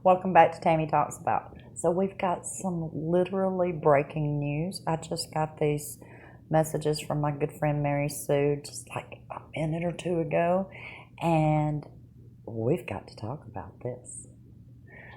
Welcome back to Tammy Talks About. So we've got some literally breaking news. I just got these messages from my good friend Mary Sue just like a minute or two ago, and we've got to talk about this.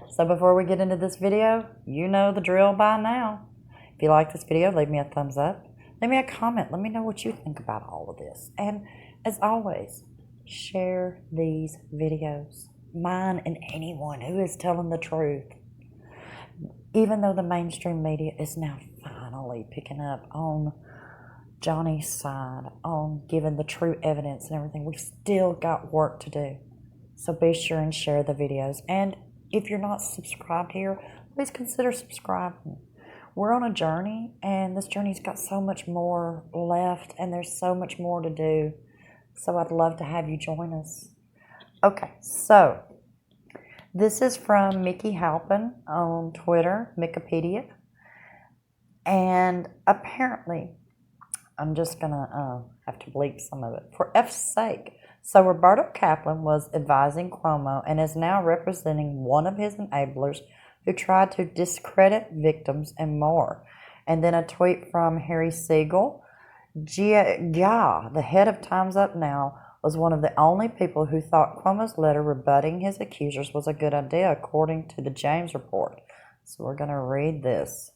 So before we get into this video, you know the drill by now. If you like this video, leave me a thumbs up. Leave me a comment. Let me know what you think about all of this. And as always, share these videos. Mine and anyone who is telling the truth. Even though the mainstream media is now finally picking up on Johnny's side, on giving the true evidence and everything, we've still got work to do. So be sure and share the videos. And if you're not subscribed here, please consider subscribing. We're on a journey, and this journey's got so much more left, and there's so much more to do. So I'd love to have you join us. Okay, so this is from Mickey Halpin on Twitter, Wikipedia. And apparently, I'm just going to have to bleep some of it. For F's sake. So Roberta Kaplan was advising Cuomo and is now representing one of his enablers who tried to discredit victims and more. And then a tweet from Harry Siegel. The head of Time's Up Now, was one of the only people who thought Cuomo's letter rebutting his accusers was a good idea, according to the James report. So we're going to read this.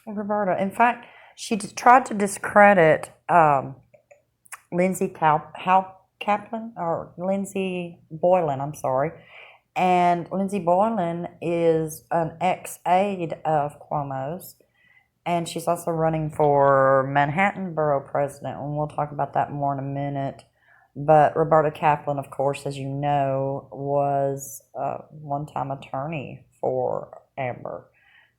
Roberta. In fact, she tried to discredit Lindsay Kaplan, or Lindsay Boylan, I'm sorry. And Lindsay Boylan is an ex-aide of Cuomo's. And she's also running for Manhattan Borough President, and we'll talk about that more in a minute. But Roberta Kaplan, of course, as you know, was a one-time attorney for Amber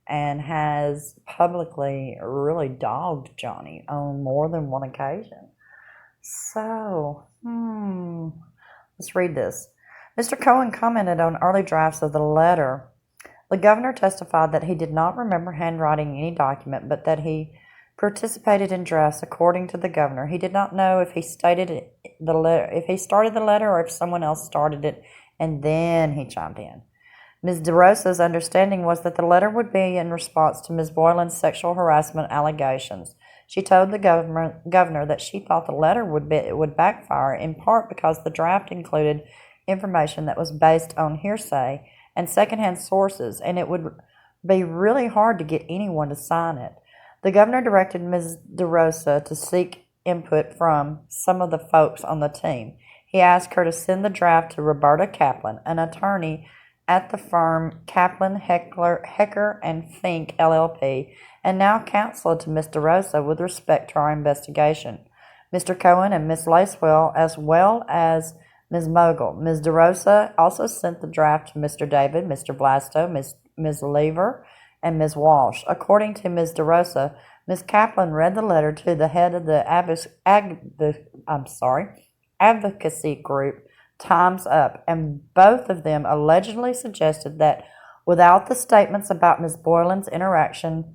and has publicly really dogged Johnny on more than one occasion. So, let's read this. Mr. Cohen commented on early drafts of the letter. The governor testified that he did not remember handwriting any document, but that he participated in drafts. According to the governor, he did not know if he started the letter, or if someone else started it, and then he chimed in. Ms. DeRosa's understanding was that the letter would be in response to Ms. Boylan's sexual harassment allegations. She told the governor that she thought the letter would backfire, in part because the draft included information that was based on hearsay and secondhand sources, and it would be really hard to get anyone to sign it. The governor directed Ms. DeRosa to seek input from some of the folks on the team. He asked her to send the draft to Roberta Kaplan, an attorney at the firm Kaplan, Hecker and Fink, LLP, and now counselor to Ms. DeRosa with respect to our investigation. Mr. Cohen and Ms. Lacewell, as well as Ms. Mogul. Ms. DeRosa also sent the draft to Mr. David, Mr. Blasto, Ms. Lever, and Ms. Walsh. According to Ms. DeRosa, Ms. Kaplan read the letter to the head of the advocacy group, Time's Up, and both of them allegedly suggested that without the statements about Ms. Boylan's interaction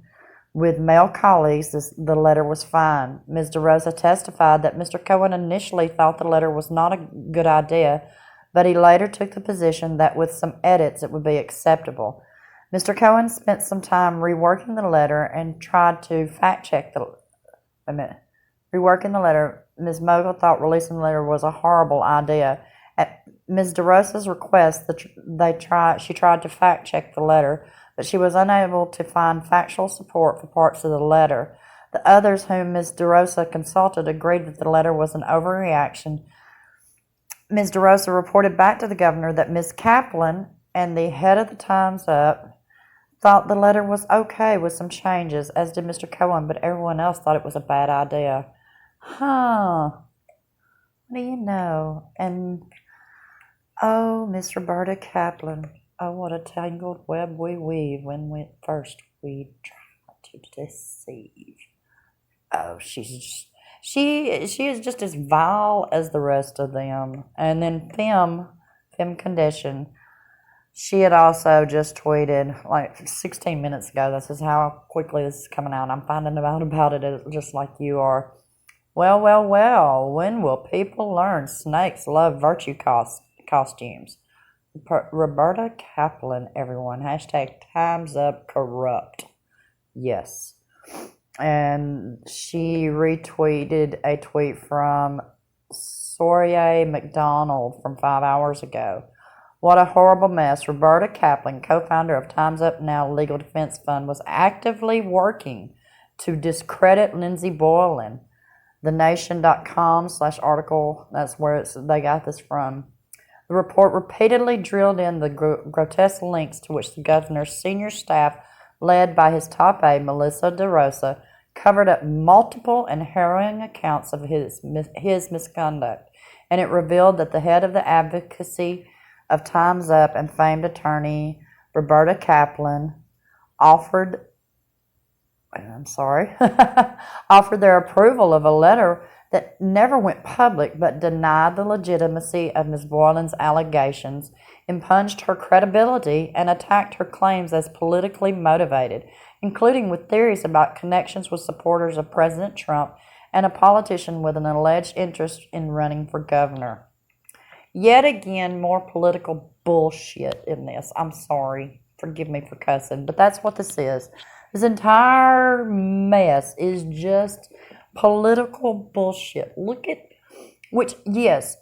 with male colleagues, the letter was fine. Ms. DeRosa testified that Mr. Cohen initially thought the letter was not a good idea, but he later took the position that with some edits it would be acceptable. Mr. Cohen spent some time reworking the letter and tried to fact-check reworking the letter. Ms. Mogul thought releasing the letter was a horrible idea. At Ms. DeRosa's request, she tried to fact-check the letter, but she was unable to find factual support for parts of the letter. The others whom Ms. DeRosa consulted agreed that the letter was an overreaction. Ms. DeRosa reported back to the governor that Ms. Kaplan and the head of the Time's Up thought the letter was okay with some changes, as did Mr. Cohen, but everyone else thought it was a bad idea. What do you know? And, oh, Miss Roberta Kaplan. Oh, what a tangled web we weave when first we try to deceive. Oh, she is just as vile as the rest of them. And then Fem Condition, she had also just tweeted like 16 minutes ago. This is how quickly this is coming out. I'm finding out about it just like you are. Well, well, well, when will people learn snakes love virtue costumes? Roberta Kaplan, everyone. Hashtag Time's Up Corrupt. Yes. And she retweeted a tweet from Soria McDonald from 5 hours ago. What a horrible mess. Roberta Kaplan, co-founder of Time's Up Now Legal Defense Fund, was actively working to discredit Lindsay Boylan. TheNation.com/article, that's where they got this from. The report repeatedly drilled in the grotesque links to which the governor's senior staff, led by his top aide, Melissa DeRosa, covered up multiple and harrowing accounts of his misconduct. And it revealed that the head of the advocacy of Time's Up and famed attorney Roberta Kaplan offered their approval of a letter that never went public but denied the legitimacy of Ms. Boylan's allegations, impunged her credibility, and attacked her claims as politically motivated, including with theories about connections with supporters of President Trump and a politician with an alleged interest in running for governor. Yet again, more political bullshit in this. I'm sorry. Forgive me for cussing, but that's what this is. This entire mess is just political bullshit. Look at, which, yes,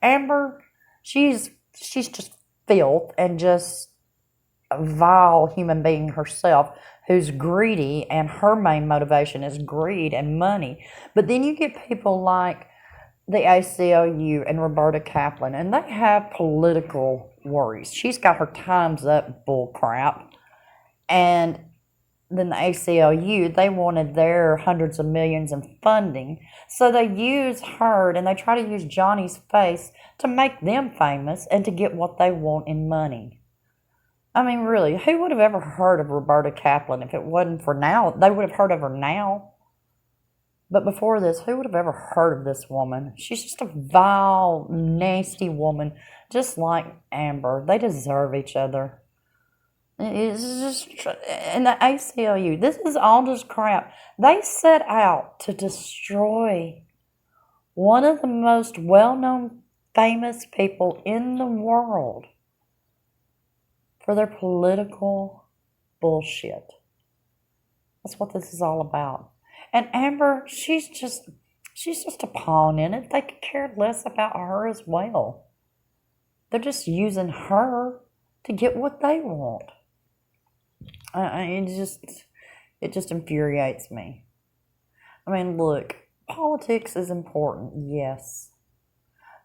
Amber, she's just filth and just a vile human being herself who's greedy, and her main motivation is greed and money. But then you get people like the ACLU and Roberta Kaplan, and they have political worries. She's got her Time's Up bull crap. And then the ACLU, they wanted their hundreds of millions in funding. So they use her and they try to use Johnny's face to make them famous and to get what they want in money. I mean, really, who would have ever heard of Roberta Kaplan if it wasn't for now? They would have heard of her now. But before this, who would have ever heard of this woman? She's just a vile, nasty woman, just like Amber. They deserve each other. It's just, and the ACLU, this is all just crap. They set out to destroy one of the most well-known, famous people in the world for their political bullshit. That's what this is all about. And Amber, she's just a pawn in it. They could care less about her as well. They're just using her to get what they want. It just infuriates me. I mean, look, politics is important, yes.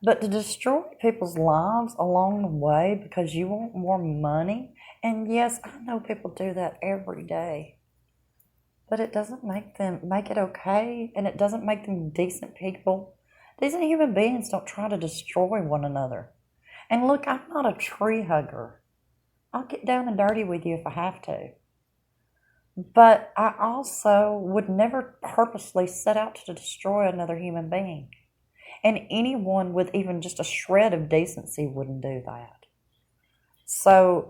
But to destroy people's lives along the way because you want more money, and yes, I know people do that every day. But it doesn't make it okay, and it doesn't make them decent people. Decent human beings don't try to destroy one another. And look, I'm not a tree hugger. I'll get down and dirty with you if I have to. But I also would never purposely set out to destroy another human being. And anyone with even just a shred of decency wouldn't do that. So,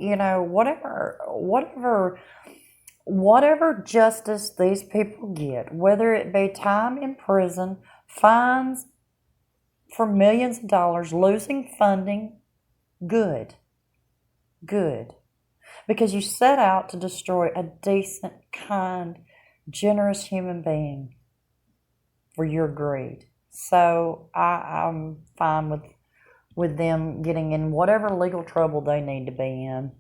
whatever justice these people get, whether it be time in prison, fines for millions of dollars, losing funding, good. Because you set out to destroy a decent, kind, generous human being for your greed. So I'm fine with them getting in whatever legal trouble they need to be in.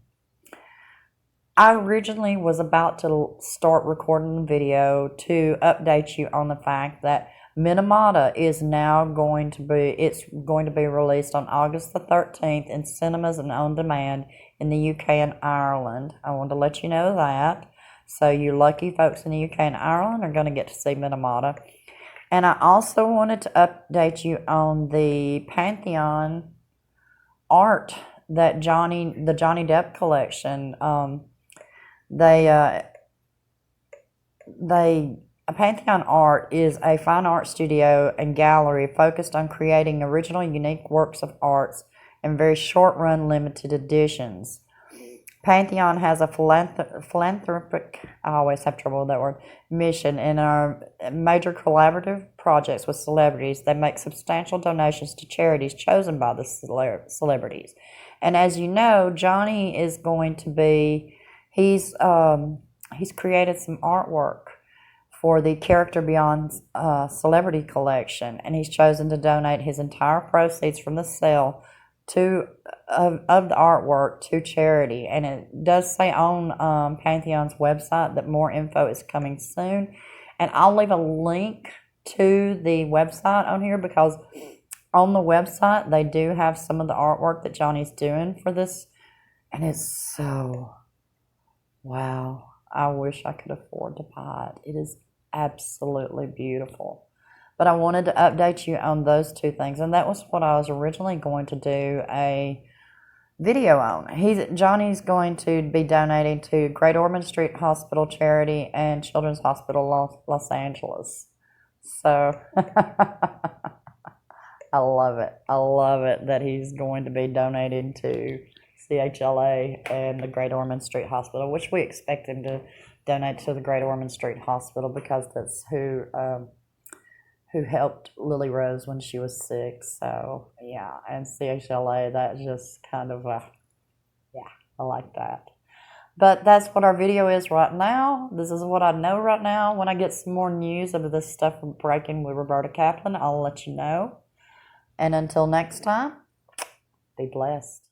I originally was about to start recording a video to update you on the fact that Minamata is now going to be released on August the 13th in cinemas and on demand in the UK and Ireland. I wanted to let you know that. So you lucky folks in the UK and Ireland are going to get to see Minamata. And I also wanted to update you on the Pantheon Art, that the Johnny Depp collection. Pantheon Art is a fine art studio and gallery focused on creating original, unique works of arts and very short-run limited editions. Pantheon has a philanthropic, I always have trouble with that word, mission in our major collaborative projects with celebrities. They make substantial donations to charities chosen by the celebrities. And as you know, Johnny is going to be, he's created some artwork for the Character Beyond Celebrity Collection, and he's chosen to donate his entire proceeds from the sale of the artwork to charity. And it does say on Pantheon's website that more info is coming soon. And I'll leave a link to the website on here, because on the website they do have some of the artwork that Johnny's doing for this, and it's so, wow. I wish I could afford to buy it. It is absolutely beautiful. But I wanted to update you on those two things, and that was what I was originally going to do a video on. Johnny's going to be donating to Great Ormond Street Hospital charity and Children's Hospital Los Angeles. So I love it. I love it that he's going to be donating to CHLA and the Great Ormond Street Hospital, which we expect him to donate to the Great Ormond Street Hospital, because that's who helped Lily Rose when she was sick. So yeah, and CHLA, that's just kind of yeah, I like that. But that's what our video is right now. This is what I know right now. When I get some more news of this stuff breaking with Roberta Kaplan, I'll let you know. And until next time, be blessed.